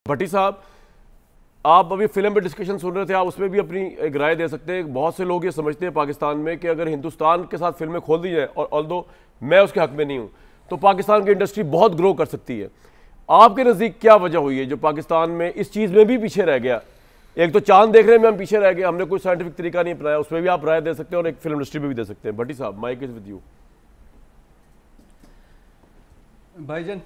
भट्टी साहब, आप अभी फिल्म पे डिस्कशन सुन रहे थे, आप उसमें भी अपनी एक राय दे सकते हैं। बहुत से लोग ये समझते हैं पाकिस्तान में कि अगर हिंदुस्तान के साथ फिल्में खोल दी जाए, और ऑल्दो मैं उसके हक में नहीं हूँ, तो पाकिस्तान की इंडस्ट्री बहुत ग्रो कर सकती है। आपके नज़दीक क्या वजह हुई है जो पाकिस्तान में इस चीज़ में भी पीछे रह गया? एक तो चांद देखने में हम पीछे रह गए, हमने कोई साइंटिफिक तरीका नहीं अपनाया, उसमें भी आप राय दे सकते हैं और एक फिल्म इंडस्ट्री में भी दे सकते हैं। भट्टी साहब, माइक इज विद यू। भाईजान,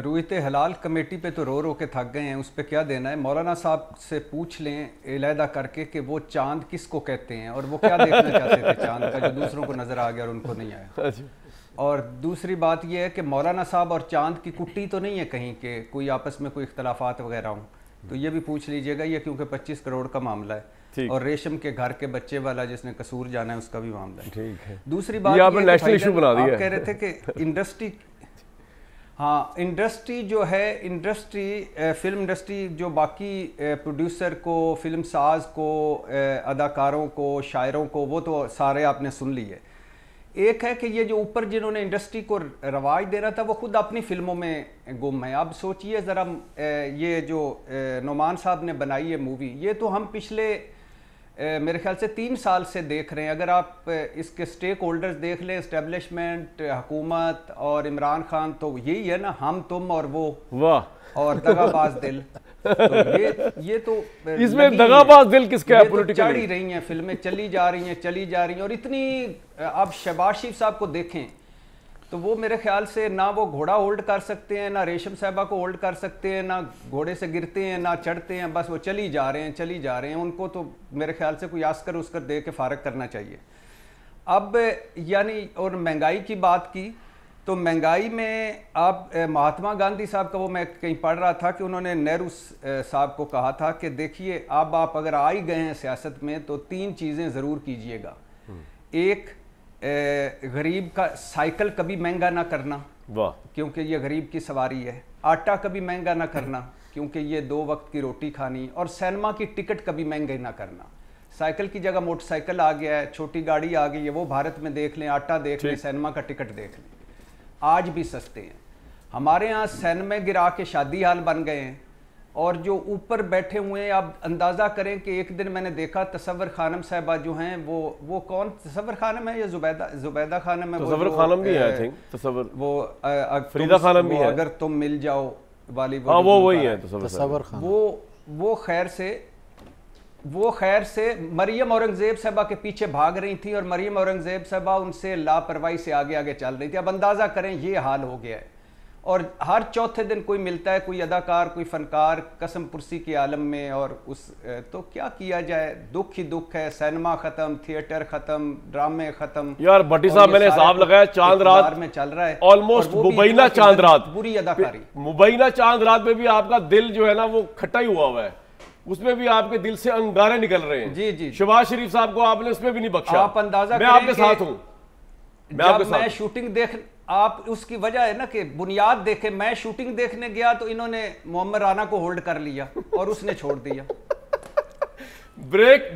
रुयत हलाल कमेटी पे तो रो रो के थक गए हैं, उस पर क्या देना है। मौलाना साहब से पूछ लें इलादा करके कि वो चांद किसको कहते हैं और वो क्या देखना चाहते थे चांद का, जो दूसरों को नज़र आ गया और उनको नहीं आया। और दूसरी बात यह है कि मौलाना साहब और चांद की कुट्टी तो नहीं है कहीं के कोई आपस में कोई इख्तलाफात वगैरह हों, तो ये भी पूछ लीजिएगा। ये क्योंकि 25 करोड़ का मामला है और रेशम के घर के बच्चे वाला जिसने कसूर जाना है उसका भी मामला है। ठीक है। दूसरी बात आपने नेशनल इशू बना दिया। आप कह रहे थे कि इंडस्ट्री, हाँ, इंडस्ट्री जो है, इंडस्ट्री फिल्म इंडस्ट्री जो बाकी प्रोड्यूसर को, फिल्म साज को, अदाकारों को, शायरों को, वो तो सारे आपने सुन लिए। एक है कि ये जो ऊपर जिन्होंने इंडस्ट्री को रवाज देना था वो खुद अपनी फिल्मों में गुम है। अब सोचिए ज़रा, ये जो नोमान साहब ने बनाई है मूवी, ये तो हम पिछले मेरे ख्याल से 3 साल से देख रहे हैं। अगर आप इसके स्टेक होल्डर्स देख लें, इस्टेब्लिशमेंट, हुकूमत और इमरान खान, तो यही है ना, हम तुम और वो, वाह, और दगाबाज दिल। तो ये तो इसमें दगाबाज दिल किसका है? तो चढ़ ही रही हैं फिल्में, चली जा रही हैं और इतनी, अब शहबाज शरीफ साहब को देखें तो वो मेरे ख्याल से ना वो घोड़ा होल्ड कर सकते हैं, ना रेशम साहबा को होल्ड कर सकते हैं, ना घोड़े से गिरते हैं, ना चढ़ते हैं, बस वो चली जा रहे हैं। उनको तो मेरे ख्याल से कोई आस्कर उसकर दे के फारग करना चाहिए अब। यानी, और महंगाई की बात की तो महंगाई में आप महात्मा गांधी साहब का, वो मैं कहीं पढ़ रहा था कि उन्होंने नेहरू साहब को कहा था कि देखिए, अब आप अगर आ ही गए हैं सियासत में तो 3 चीज़ें ज़रूर कीजिएगा। एक, गरीब का साइकिल कभी महंगा ना करना, वाह, क्योंकि ये गरीब की सवारी है। आटा कभी महंगा ना करना क्योंकि ये 2 वक्त की रोटी खानी। और सिनेमा की टिकट कभी महंगे ना करना। साइकिल की जगह मोटरसाइकिल आ गया है, छोटी गाड़ी आ गई है, वो भारत में देख लें, आटा देख लें, सिनेमा का टिकट देख लें, आज भी सस्ते हैं। हमारे यहाँ सिनेमा गिरा के शादी हाल बन गए हैं। और जो ऊपर बैठे हुए हैं, आप अंदाज़ा करें कि एक दिन मैंने देखा तसव्वुर खानम साहबा जो हैं, वो कौन, तसव्वुर खानम है या जुबैदा खानम है? तसव्वुर खानम भी है, आई थिंक। तसव्वुर, वो फरीदा खानम भी है, अगर तुम मिल जाओ वाली, हाँ, वो वही है तसव्वुर खानम। वो खैर से मरियम औरंगजेब साहबा के पीछे भाग रही थी और मरियम औरंगजेब साहबा उनसे लापरवाही से आगे आगे चल रही थी। अब अंदाज़ा करें ये हाल हो गया है। और हर चौथे दिन कोई मिलता है, कोई अदाकार, कोई फनकार कसम पुरसी के आलम में, और उस तो क्या किया जाए, दुख ही दुख है। सिनेमा खत्म, थिएटर खत्म, ड्रामे खत्म। यार भट्टी साहब, मैंने हिसाब लगाया, चांद रात में चल रहा है ऑलमोस्ट, मुबैना चांद रात, बुरी अदाकारी, मुबैना चांद रात में भी आपका दिल जो है ना वो खट्टा ही हुआ है, उसमें भी आपके दिल से अंगारे निकल रहे हैं। जी जी, शहबाज शरीफ साहब को आपने उसमें भी नहीं बख्शा। आप अंदाजा, मैं आपके साथ हूं, मैं शूटिंग देख, आप उसकी वजह है ना कि बुनियाद देखे, मैं शूटिंग देखने गया तो इन्होंने मोहम्मद राना को होल्ड कर लिया और उसने छोड़ दिया। ब्रेक